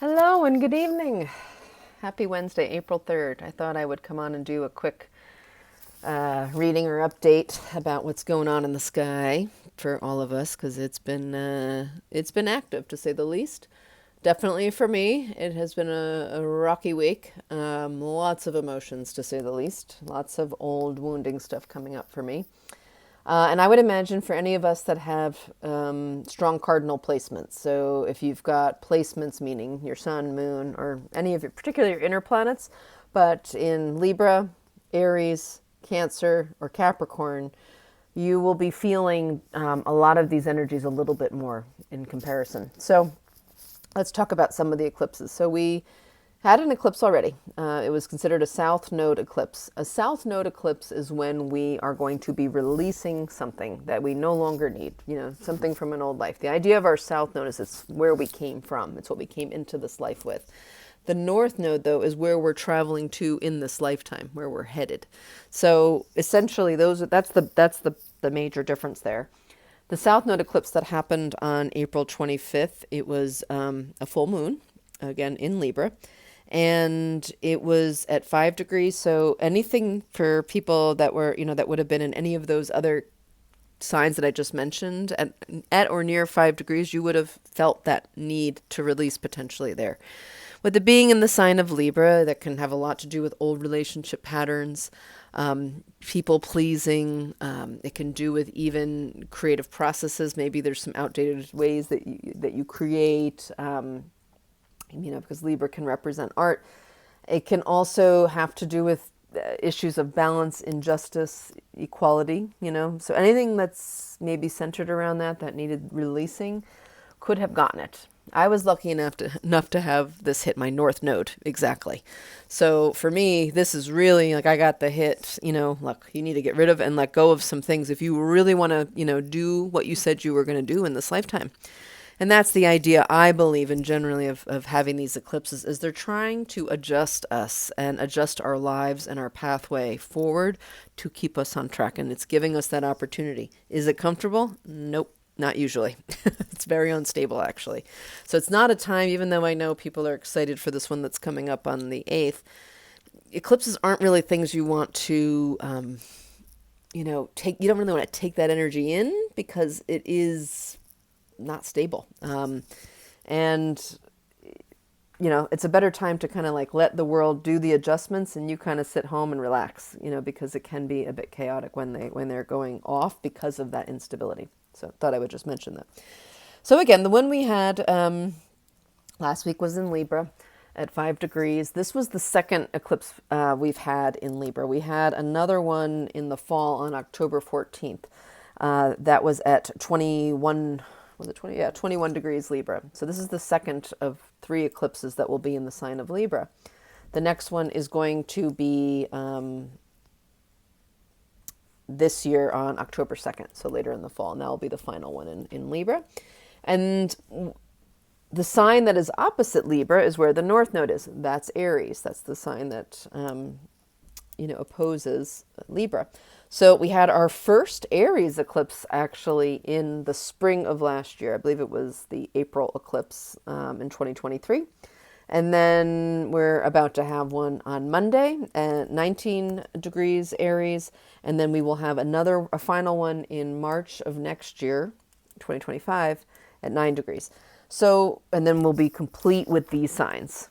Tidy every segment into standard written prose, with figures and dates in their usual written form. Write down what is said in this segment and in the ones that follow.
Hello and good evening. Happy Wednesday, April 3rd. I thought I would come on and do a quick reading or update about what's going on in the sky for all of us because it's been active to say the least. Definitely for me, it has been a rocky week. Lots of emotions to say the least. Lots of old wounding stuff coming up for me. And I would imagine for any of us that have strong cardinal placements, so if you've got placements meaning your sun, moon, or any of your, particularly your inner planets, but in Libra, Aries, Cancer, or Capricorn, you will be feeling a lot of these energies a little bit more in comparison. So let's talk about some of the eclipses. So we had an eclipse already. It was considered a south node eclipse. A south node eclipse is when we are going to be releasing something that we no longer need, something from an old life. The idea of our south node is it's where we came from. It's what we came into this life with. The north node, though, is where we're traveling to in this lifetime, where we're headed. So essentially, that's the major difference there. The south node eclipse that happened on April 25th, it was a full moon, again in Libra, and it was at 5 degrees. So anything for people that were, that would have been in any of those other signs that I just mentioned, at or near 5 degrees, you would have felt that need to release potentially there. With it being in the sign of Libra, that can have a lot to do with old relationship patterns, people pleasing. It can do with even creative processes. Maybe there's some outdated ways that you create. Because Libra can represent art. It can also have to do with issues of balance, injustice, equality, So anything that's maybe centered around that needed releasing could have gotten it. I was lucky enough to have this hit my north node, exactly. So for me, this is really like I got the hit, look, you need to get rid of and let go of some things if you really want to, do what you said you were going to do in this lifetime. And that's the idea, I believe, in generally of having these eclipses, is they're trying to adjust us and adjust our lives and our pathway forward to keep us on track. And it's giving us that opportunity. Is it comfortable? Nope, not usually. It's very unstable, actually. So it's not a time, even though I know people are excited for this one that's coming up on the 8th, eclipses aren't really things you want to, take. You don't really want to take that energy in because it is not stable. And it's a better time to kind of like let the world do the adjustments and you kind of sit home and relax, because it can be a bit chaotic when they're going off because of that instability. So I thought I would just mention that. So again, the one we had last week was in Libra at 5 degrees. This was the second eclipse we've had in Libra. We had another one in the fall on October 14th. That was at 21 was it 20? Yeah, 21 degrees Libra. So this is the second of 3 eclipses that will be in the sign of Libra. The next one is going to be this year on October 2nd, so later in the fall. And that will be the final one in Libra. And the sign that is opposite Libra is where the north node is. That's Aries. That's the sign that opposes Libra. So we had our first Aries eclipse actually in the spring of last year. I believe it was the April eclipse in 2023. And then we're about to have one on Monday at 19 degrees Aries. And then we will have a final one in March of next year, 2025, at 9 degrees. So, and then we'll be complete with these signs.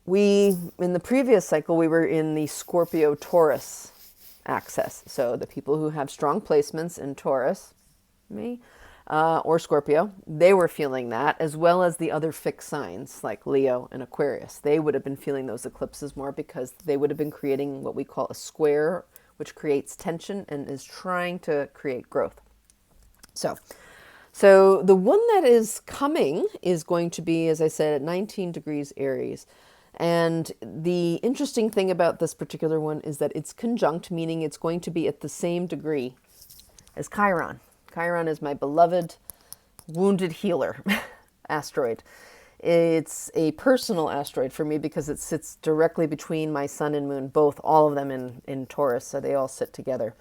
In the previous cycle, we were in the Scorpio-Taurus axis. So the people who have strong placements in Taurus, me, or Scorpio, they were feeling that, as well as the other fixed signs like Leo and Aquarius. They would have been feeling those eclipses more because they would have been creating what we call a square, which creates tension and is trying to create growth. So the one that is coming is going to be, as I said, at 19 degrees Aries. And the interesting thing about this particular one is that it's conjunct, meaning it's going to be at the same degree as Chiron. Chiron is my beloved wounded healer asteroid. It's a personal asteroid for me because it sits directly between my sun and moon, all of them in Taurus, so they all sit together.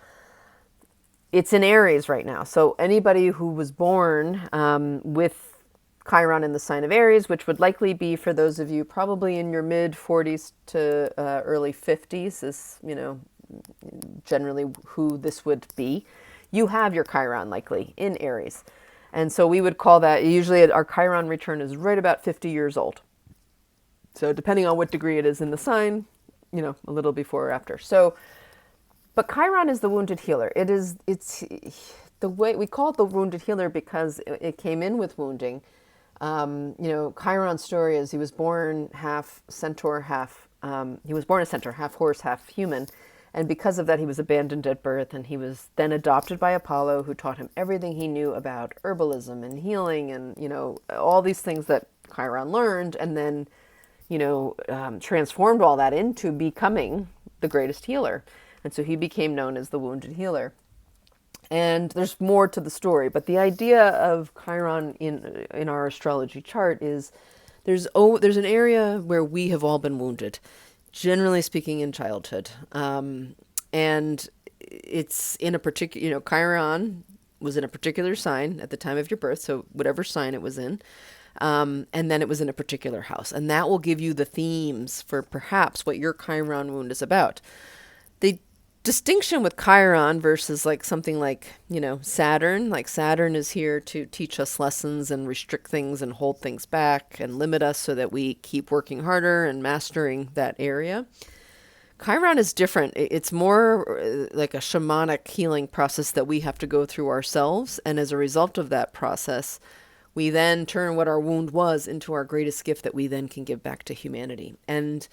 It's in Aries right now, so anybody who was born with Chiron in the sign of Aries, which would likely be for those of you probably in your mid 40s to early 50s is, generally who this would be. You have your Chiron likely in Aries. And so we would call that, usually our Chiron return is right about 50 years old. So depending on what degree it is in the sign, a little before or after. So, but Chiron is the wounded healer. It's the way we call it the wounded healer because it came in with wounding. Chiron's story is he was born half centaur, he was born a centaur, half horse, half human. And because of that, he was abandoned at birth, and he was then adopted by Apollo, who taught him everything he knew about herbalism and healing and, all these things that Chiron learned, and then, transformed all that into becoming the greatest healer. And so he became known as the wounded healer. And there's more to the story, but the idea of Chiron in our astrology chart is there's an area where we have all been wounded, generally speaking, in childhood. And it's in a particular, Chiron was in a particular sign at the time of your birth, so whatever sign it was in. And then it was in a particular house. And that will give you the themes for perhaps what your Chiron wound is about. The distinction with Chiron versus something like, Saturn, Saturn is here to teach us lessons and restrict things and hold things back and limit us so that we keep working harder and mastering that area. Chiron is different. It's more like a shamanic healing process that we have to go through ourselves. And as a result of that process, we then turn what our wound was into our greatest gift that we then can give back to humanity. And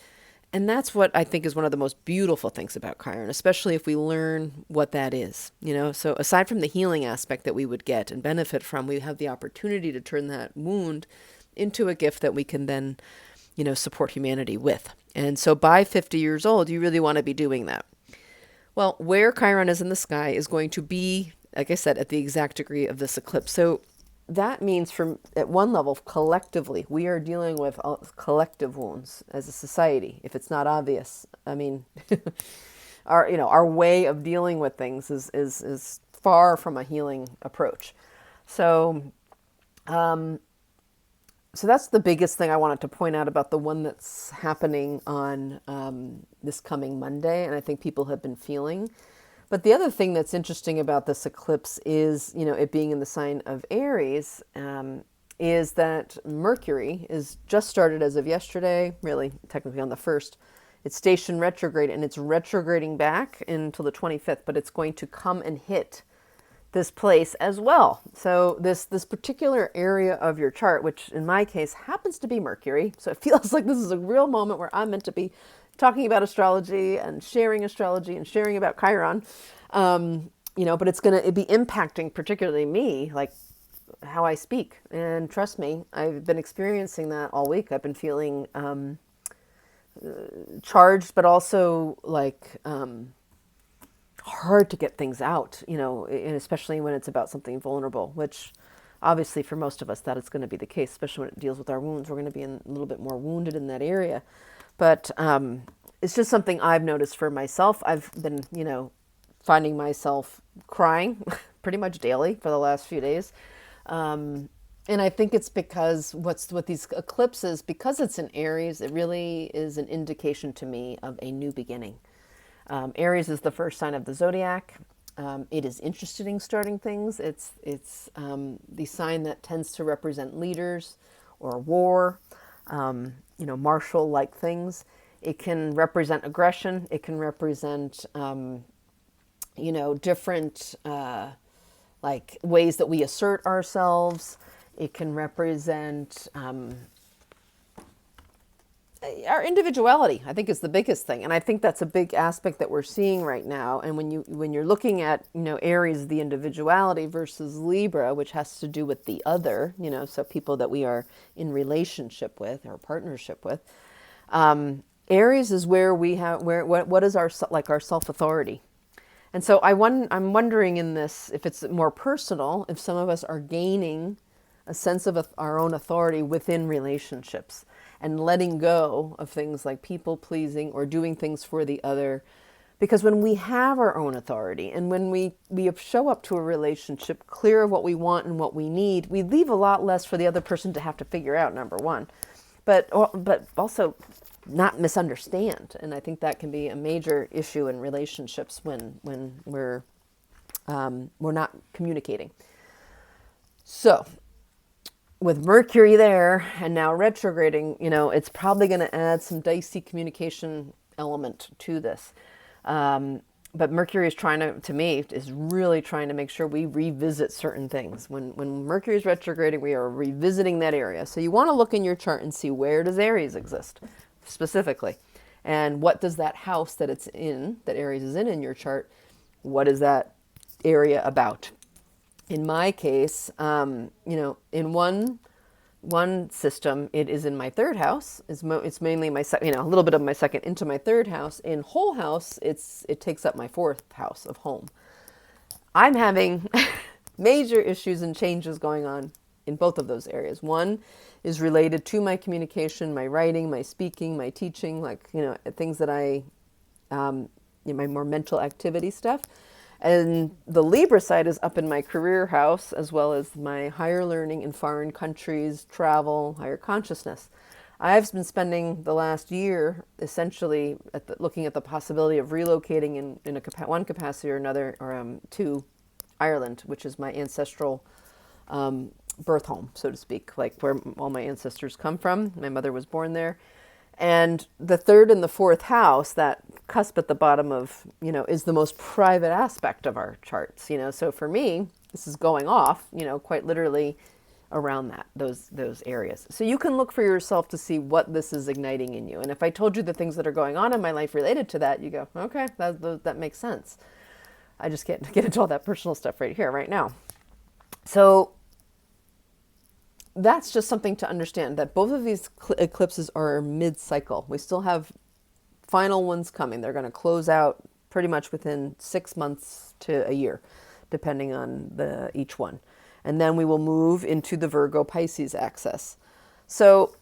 that's what I think is one of the most beautiful things about Chiron, especially if we learn what that is. So aside from the healing aspect that we would get and benefit from, we have the opportunity to turn that wound into a gift that we can then, support humanity with. And so by 50 years old, you really want to be doing that. Well, where Chiron is in the sky is going to be, like I said, at the exact degree of this eclipse. So that means at one level, collectively, we are dealing with collective wounds as a society. If it's not obvious, I mean, our way of dealing with things is far from a healing approach. So, so that's the biggest thing I wanted to point out about the one that's happening on this coming Monday, and I think people have been feeling. But the other thing that's interesting about this eclipse is, it being in the sign of Aries, is that Mercury is just started as of yesterday, really technically on the 1st. It's stationed retrograde, and it's retrograding back until the 25th, but it's going to come and hit this place as well. So this particular area of your chart, which in my case happens to be Mercury, so it feels like this is a real moment where I'm meant to be talking about astrology and sharing about Chiron, but it's going to be impacting particularly me, like how I speak. And trust me, I've been experiencing that all week. I've been feeling charged, but also hard to get things out, and especially when it's about something vulnerable, which obviously for most of us that is going to be the case, especially when it deals with our wounds. We're going to be a little bit more wounded in that area. But it's just something I've noticed for myself. I've been, finding myself crying pretty much daily for the last few days. And I think it's because what these eclipses, because it's in Aries, it really is an indication to me of a new beginning. Aries is the first sign of the zodiac. It is interested in starting things. It's the sign that tends to represent leaders or war, martial-like things. It can represent aggression. It can represent, different ways that we assert ourselves. It can represent our individuality, I think, is the biggest thing. And I think that's a big aspect that we're seeing right now. And when you're looking at, Aries, the individuality versus Libra, which has to do with the other, so people that we are in relationship with or partnership with, Aries is where we have, what is our self-authority. And so I'm wondering in this, if it's more personal, if some of us are gaining a sense of our own authority within relationships and letting go of things like people pleasing or doing things for the other Because when we have our own authority and when we show up to a relationship clear of what we want and what we need, we leave a lot less for the other person to have to figure out, number one. But also not misunderstand. And I think that can be a major issue in relationships when we're not communicating. So with Mercury there and now retrograding, it's probably going to add some dicey communication element to this. But Mercury is is really trying to make sure we revisit certain things. When Mercury is retrograding, we are revisiting that area. So you want to look in your chart and see, where does Aries exist specifically? And what does that house that it's in, that Aries is in your chart, what is that area about? In my case, in one system, it is in my third house. It's mainly my a little bit of my second into my third house. In whole house, it takes up my fourth house of home. I'm having major issues and changes going on in both of those areas. One is related to my communication, my writing, my speaking, my teaching, things that my more mental activity stuff. And the Libra side is up in my career house, as well as my higher learning in foreign countries, travel, higher consciousness. I've been spending the last year essentially looking at the possibility of relocating in one capacity or another to Ireland, which is my ancestral birth home, so to speak, like where all my ancestors come from. My mother was born there. And the third and the fourth house, that cusp at the bottom of, is the most private aspect of our charts, So for me, this is going off, quite literally around those areas. So you can look for yourself to see what this is igniting in you. And if I told you the things that are going on in my life related to that, you go, okay, that makes sense. I just can't get into all that personal stuff right here, right now. So that's just something to understand, that both of these eclipses are mid-cycle. We still have final ones coming. They're going to close out pretty much within 6 months to a year, depending on each one. And then we will move into the Virgo Pisces axis. So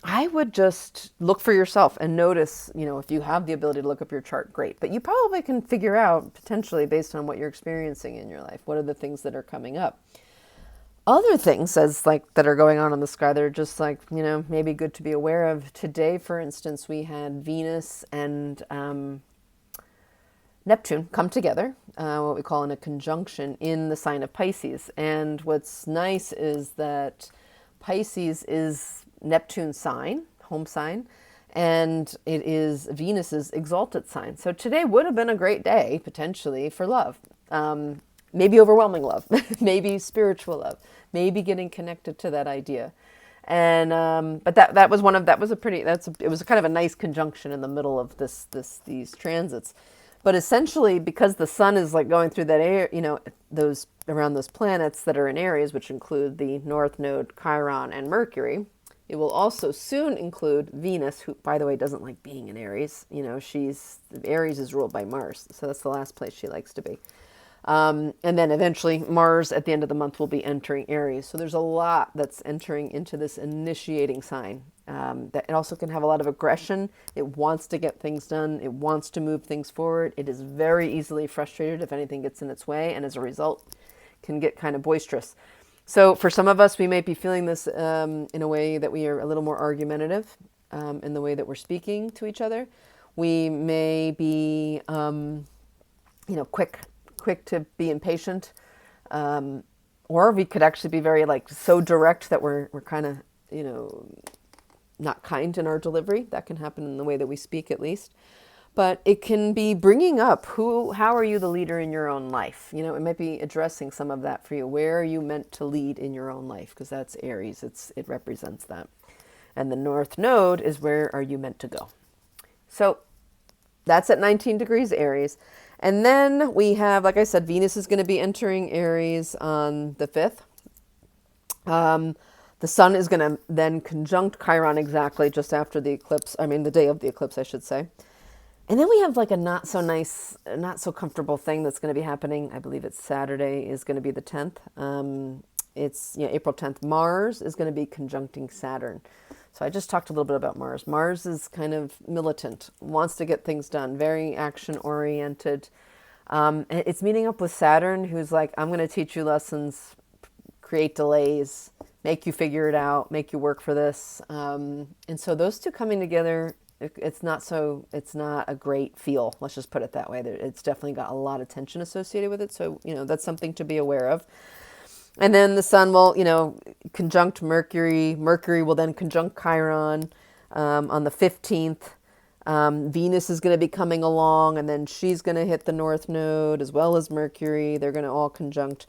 I would just look for yourself and notice, if you have the ability to look up your chart, great. But you probably can figure out, potentially based on what you're experiencing in your life, what are the things that are coming up. Other things that are going on in the sky that are just maybe good to be aware of. Today, for instance, we had Venus and Neptune come together, what we call in a conjunction in the sign of Pisces. And what's nice is that Pisces is Neptune's sign, home sign, and it is Venus's exalted sign. So today would have been a great day, potentially, for love. Maybe overwhelming love, maybe spiritual love, maybe getting connected to that idea. And but it was kind of a nice conjunction in the middle of these transits. But essentially, because the sun is going through that air, those around those planets that are in Aries, which include the North Node, Chiron, and Mercury, it will also soon include Venus, who, by the way, doesn't like being in Aries. Aries is ruled by Mars, so that's the last place she likes to be. And then eventually Mars at the end of the month will be entering Aries. So there's a lot that's entering into this initiating sign. That it also can have a lot of aggression. It wants to get things done. It wants to move things forward. It is very easily frustrated if anything gets in its way, and as a result can get kind of boisterous. So for some of us, we might be feeling this in a way that we are a little more argumentative in the way that we're speaking to each other. We may be, quick to be impatient, or we could actually be very so direct that we're kind of not kind in our delivery. That can happen in the way that we speak, at least. But it can be bringing up how are you the leader in your own life? It might be addressing some of that for you. Where are you meant to lead in your own life? Because that's Aries. It represents that. And the North Node is where are you meant to go? So that's at 19 degrees Aries. And then we have, like I said, Venus is going to be entering Aries on the 5th. The sun is going to then conjunct Chiron exactly just after the eclipse. The day of the eclipse, I should say. And then we have a not so nice, not so comfortable thing that's going to be happening. I believe it's Saturday is going to be the 10th. it's April 10th. Mars is going to be conjuncting Saturn. So I just talked a little bit about Mars. Mars is kind of militant, wants to get things done, very action oriented. It's meeting up with Saturn, who's like, I'm going to teach you lessons, create delays, make you figure it out, make you work for this. And so those two coming together, it's not a great feel. Let's just put it that way. It's definitely got a lot of tension associated with it. So, that's something to be aware of. And then the sun will, conjunct Mercury. Mercury will then conjunct Chiron on the 15th. Venus is going to be coming along, and then she's going to hit the North Node as well as Mercury. They're going to all conjunct.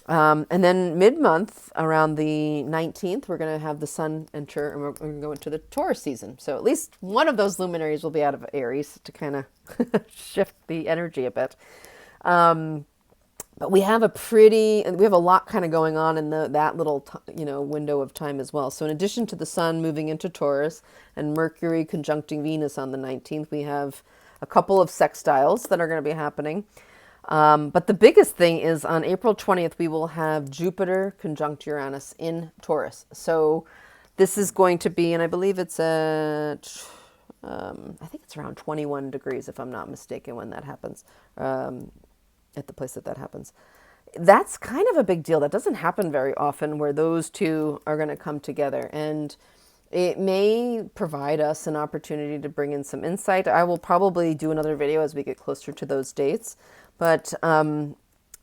And then mid-month, around the 19th, we're going to have the sun enter, and we're going to go into the Taurus season. So at least one of those luminaries will be out of Aries to kind of shift the energy a bit. But we have a lot kind of going on in that little, window of time as well. So in addition to the sun moving into Taurus and Mercury conjuncting Venus on the 19th, we have a couple of sextiles that are going to be happening. But the biggest thing is on April 20th, we will have Jupiter conjunct Uranus in Taurus. So this is going to be, and I believe it's at, I think it's around 21 degrees, if I'm not mistaken, when that happens. At the place that happens. That's kind of a big deal. That doesn't happen very often, where those two are going to come together. And it may provide us an opportunity to bring in some insight. I will probably do another video as we get closer to those dates. But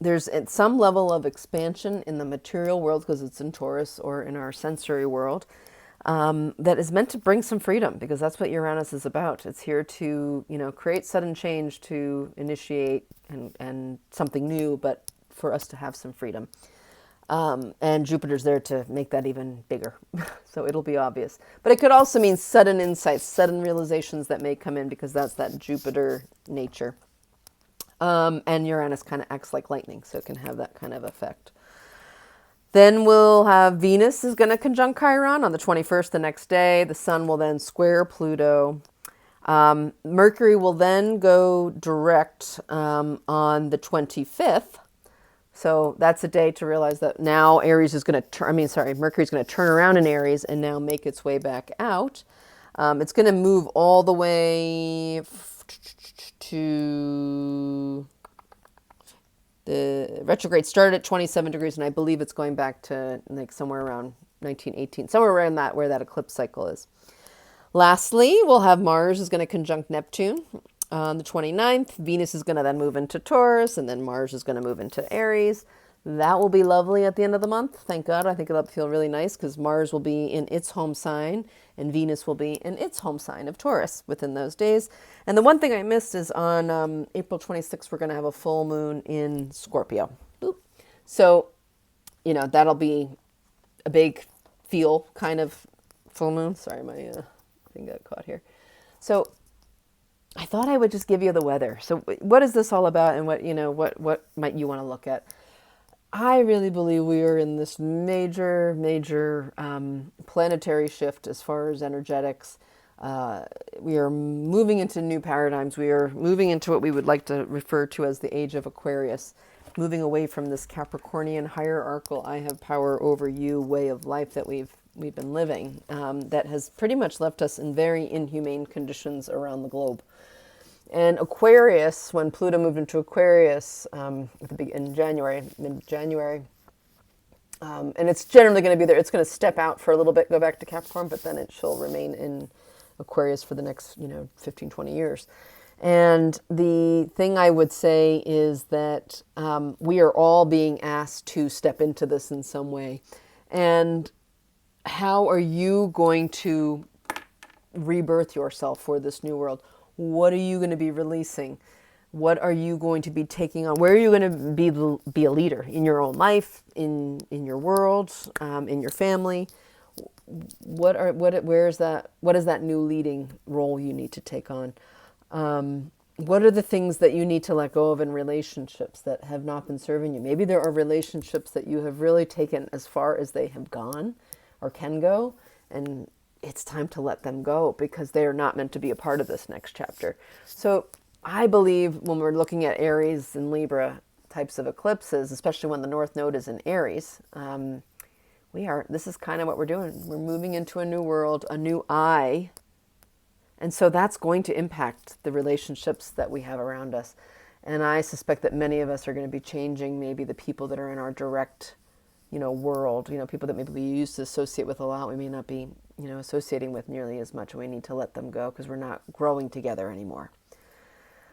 there's some level of expansion in the material world, because it's in Taurus, or in our sensory world, that is meant to bring some freedom, because that's what Uranus is about. It's here to, create sudden change, to initiate and something new, but for us to have some freedom. And Jupiter's there to make that even bigger. So it'll be obvious. But it could also mean sudden insights, sudden realizations that may come in, because that's that Jupiter nature. And Uranus kind of acts like lightning, so it can have that kind of effect. Then we'll have Venus is going to conjunct Chiron on the 21st, the next day. The sun will then square Pluto. Mercury will then go direct on the 25th. So that's a day to realize that now Aries is going to Mercury's going to turn around in Aries and now make its way back out. It's going to move all the way to... The retrograde started at 27 degrees, and I believe it's going back to like somewhere around 1918, somewhere around that, where that eclipse cycle is. Lastly, we'll have Mars is going to conjunct Neptune on the 29th. Venus is going to then move into Taurus, and then Mars is going to move into Aries. That will be lovely at the end of the month. Thank God. I think it'll feel really nice, because Mars will be in its home sign and Venus will be in its home sign of Taurus within those days. And the one thing I missed is on April 26th, we're going to have a full moon in Scorpio. Boop. So, that'll be a big feel kind of full moon. Sorry, my thing got caught here. So I thought I would just give you the weather. So what is this all about, and what might you want to look at? I really believe we are in this major planetary shift as far as energetics. We are moving into new paradigms. We are moving into what we would like to refer to as the age of Aquarius, moving away from this Capricornian hierarchical I have power over you way of life that we've been living, that has pretty much left us in very inhumane conditions around the globe. And Aquarius, when Pluto moved into Aquarius in January, mid-January, and it's generally going to be there. It's going to step out for a little bit, go back to Capricorn, but then it shall remain in Aquarius for the next, 15, 20 years. And the thing I would say is that we are all being asked to step into this in some way. And how are you going to rebirth yourself for this new world? What are you going to be releasing? What are you going to be taking on? Where are you going to be a leader in your own life, in your world, in your family? What is that new leading role you need to take on? What are the things that you need to let go of in relationships that have not been serving you? Maybe there are relationships that you have really taken as far as they have gone or can go, and it's time to let them go because they are not meant to be a part of this next chapter. So I believe when we're looking at Aries and Libra, types of eclipses, especially when the North Node is in Aries, this is kind of what we're doing. We're moving into a new world, a new I. And so that's going to impact the relationships that we have around us. And I suspect that many of us are going to be changing maybe the people that are in our direct, world, people that maybe we used to associate with a lot, we may not be, associating with nearly as much. We need to let them go because we're not growing together anymore.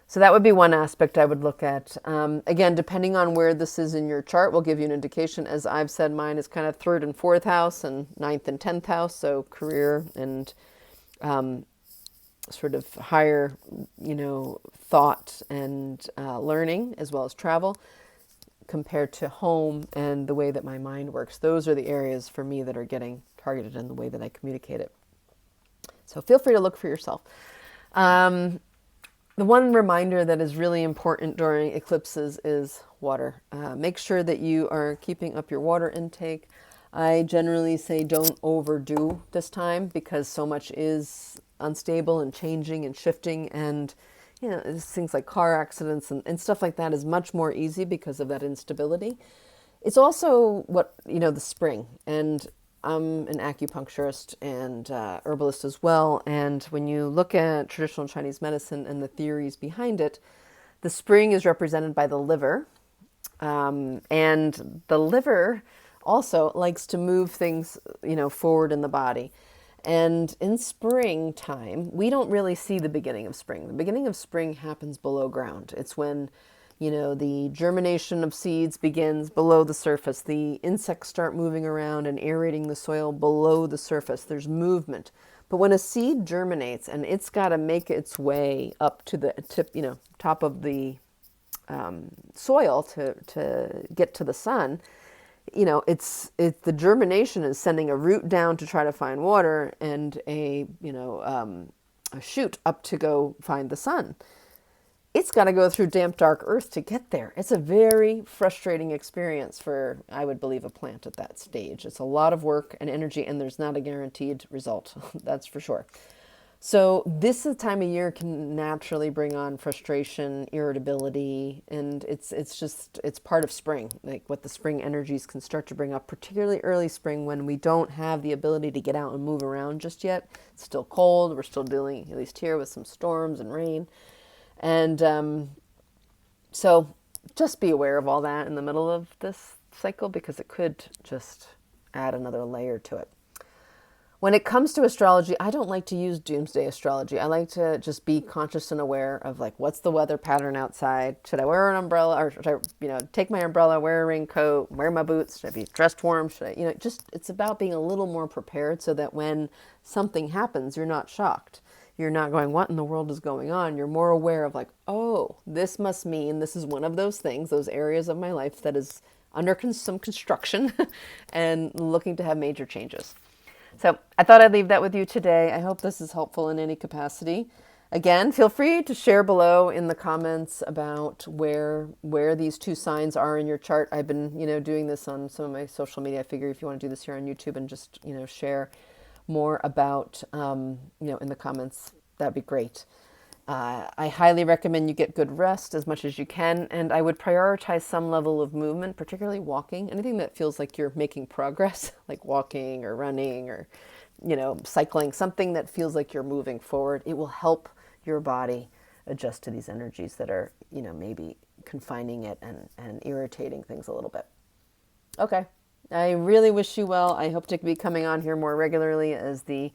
So that would be one aspect I would look at. Again, depending on where this is in your chart, will give you an indication. As I've said, mine is kind of 3rd and 4th house and 9th and 10th house. So career and sort of higher, thought and learning, as well as travel, compared to home and the way that my mind works. Those are the areas for me that are getting targeted in the way that I communicate it. So feel free to look for yourself. The one reminder that is really important during eclipses is water. Make sure that you are keeping up your water intake. I generally say don't overdo this time because so much is unstable and changing and shifting, and things like car accidents and stuff like that is much more easy because of that instability. It's also the spring, and I'm an acupuncturist and herbalist as well. And when you look at traditional Chinese medicine and the theories behind it, the spring is represented by the liver. And the liver also likes to move things, forward in the body. And in springtime, we don't really see the beginning of spring. The beginning of spring happens below ground. It's when the germination of seeds begins below the surface. The insects start moving around and aerating the soil below the surface. There's movement. But when a seed germinates and it's got to make its way up to the tip, top of the soil to get to the sun, it's the germination is sending a root down to try to find water and a shoot up to go find the sun. It's got to go through damp, dark earth to get there. It's a very frustrating experience for, I would believe, a plant at that stage. It's a lot of work and energy, and there's not a guaranteed result. That's for sure. So this time of year can naturally bring on frustration, irritability, and it's part of spring, like what the spring energies can start to bring up, particularly early spring when we don't have the ability to get out and move around just yet. It's still cold. We're still dealing, at least here, with some storms and rain. And so just be aware of all that in the middle of this cycle because it could just add another layer to it. When it comes to astrology, I don't like to use doomsday astrology. I like to just be conscious and aware of what's the weather pattern outside? Should I wear an umbrella or should I, take my umbrella, wear a raincoat, wear my boots? Should I be dressed warm? Should I, it's about being a little more prepared so that when something happens, you're not shocked. You're not going, what in the world is going on? You're more aware of oh, this must mean this is one of those things, those areas of my life that is under some construction and looking to have major changes. So I thought I'd leave that with you today. I hope this is helpful in any capacity. Again, feel free to share below in the comments about where these two signs are in your chart. I've been, doing this on some of my social media. I figure if you want to do this here on YouTube and just, share more about, in the comments, that'd be great. I highly recommend you get good rest as much as you can, and I would prioritize some level of movement, particularly walking. Anything that feels like you're making progress, like walking or running or, cycling, something that feels like you're moving forward. It will help your body adjust to these energies that are, maybe confining it and irritating things a little bit. Okay. I really wish you well. I hope to be coming on here more regularly as the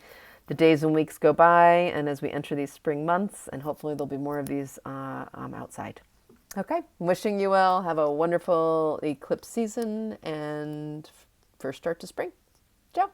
days and weeks go by and as we enter these spring months, and hopefully there'll be more of these outside. Okay, wishing you well. Have a wonderful eclipse season and first start to spring. Ciao.